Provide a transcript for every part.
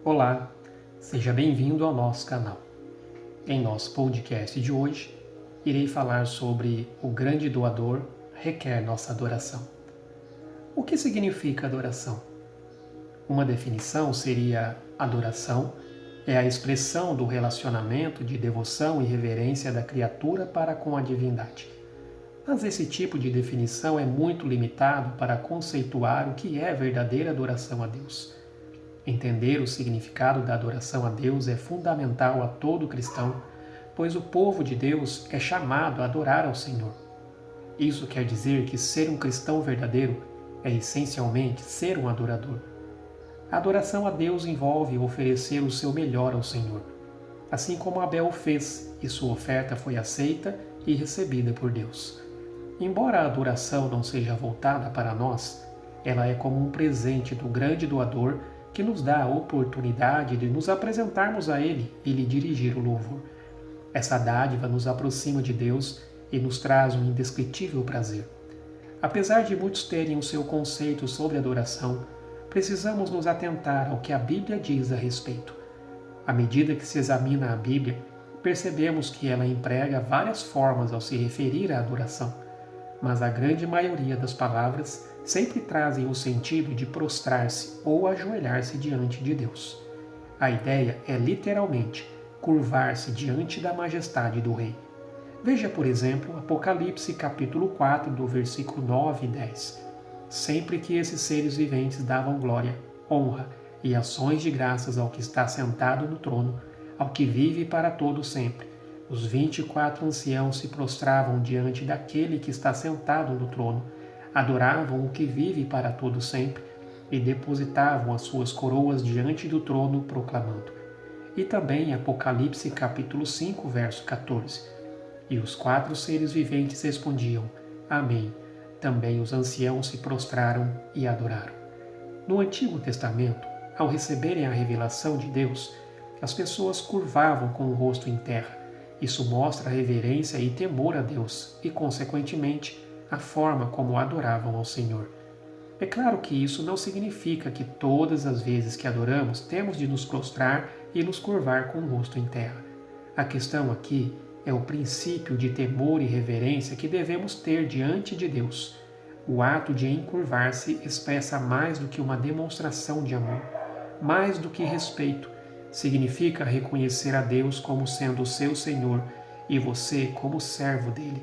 Olá, seja bem-vindo ao nosso canal. Em nosso podcast de hoje, irei falar sobre o grande doador requer nossa adoração. O que significa adoração? Uma definição seria: adoração é a expressão do relacionamento de devoção e reverência da criatura para com a divindade. Mas esse tipo de definição é muito limitado para conceituar o que é verdadeira adoração a Deus. Entender o significado da adoração a Deus é fundamental a todo cristão, pois o povo de Deus é chamado a adorar ao Senhor. Isso quer dizer que ser um cristão verdadeiro é essencialmente ser um adorador. A adoração a Deus envolve oferecer o seu melhor ao Senhor, assim como Abel o fez, e sua oferta foi aceita e recebida por Deus. Embora a adoração não seja voltada para nós, ela é como um presente do grande doador que nos dá a oportunidade de nos apresentarmos a Ele e lhe dirigir o louvor. Essa dádiva nos aproxima de Deus e nos traz um indescritível prazer. Apesar de muitos terem o seu conceito sobre adoração, precisamos nos atentar ao que a Bíblia diz a respeito. À medida que se examina a Bíblia, percebemos que ela emprega várias formas ao se referir à adoração, mas a grande maioria das palavras sempre trazem o sentido de prostrar-se ou ajoelhar-se diante de Deus. A ideia é literalmente curvar-se diante da majestade do Rei. Veja, por exemplo, Apocalipse capítulo 4, do versículo 9 e 10. Sempre que esses seres viventes davam glória, honra e ações de graças ao que está sentado no trono, ao que vive para todo sempre, os 24 anciãos se prostravam diante daquele que está sentado no trono, adoravam o que vive para todo sempre e depositavam as suas coroas diante do trono, proclamando. E também Apocalipse capítulo 5, verso 14. E os 4 seres viventes respondiam: Amém. Também os anciãos se prostraram e adoraram. No Antigo Testamento, ao receberem a revelação de Deus, as pessoas curvavam com o rosto em terra. Isso mostra reverência e temor a Deus e, consequentemente, a forma como adoravam ao Senhor. É claro que isso não significa que todas as vezes que adoramos temos de nos prostrar e nos curvar com o rosto em terra. A questão aqui é o princípio de temor e reverência que devemos ter diante de Deus. O ato de encurvar-se expressa mais do que uma demonstração de amor, mais do que respeito. Significa reconhecer a Deus como sendo o seu Senhor e você como servo dele.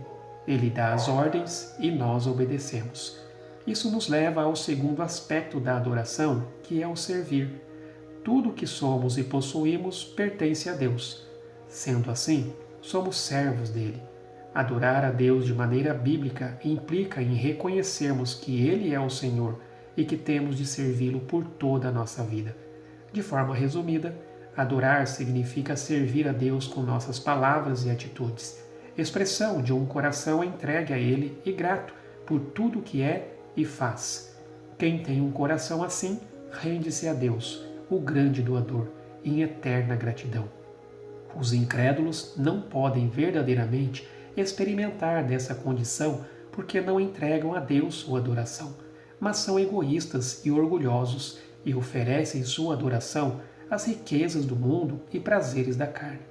Ele dá as ordens e nós obedecemos. Isso nos leva ao segundo aspecto da adoração, que é o servir. Tudo o que somos e possuímos pertence a Deus. Sendo assim, somos servos dele. Adorar a Deus de maneira bíblica implica em reconhecermos que Ele é o Senhor e que temos de servi-lo por toda a nossa vida. De forma resumida, adorar significa servir a Deus com nossas palavras e atitudes, expressão de um coração entregue a Ele e grato por tudo o que é e faz. Quem tem um coração assim, rende-se a Deus, o grande doador, em eterna gratidão. Os incrédulos não podem verdadeiramente experimentar dessa condição porque não entregam a Deus sua adoração, mas são egoístas e orgulhosos e oferecem sua adoração às riquezas do mundo e prazeres da carne.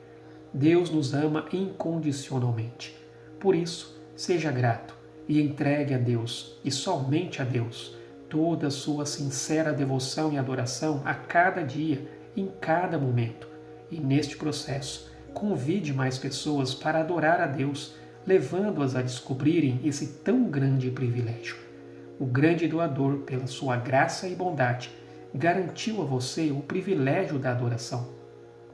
Deus nos ama incondicionalmente. Por isso, seja grato e entregue a Deus, e somente a Deus, toda a sua sincera devoção e adoração a cada dia, em cada momento. E neste processo, convide mais pessoas para adorar a Deus, levando-as a descobrirem esse tão grande privilégio. O grande doador, pela sua graça e bondade, garantiu a você o privilégio da adoração.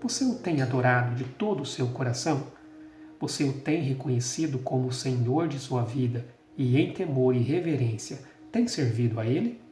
Você o tem adorado de todo o seu coração? Você o tem reconhecido como o Senhor de sua vida e, em temor e reverência, tem servido a Ele?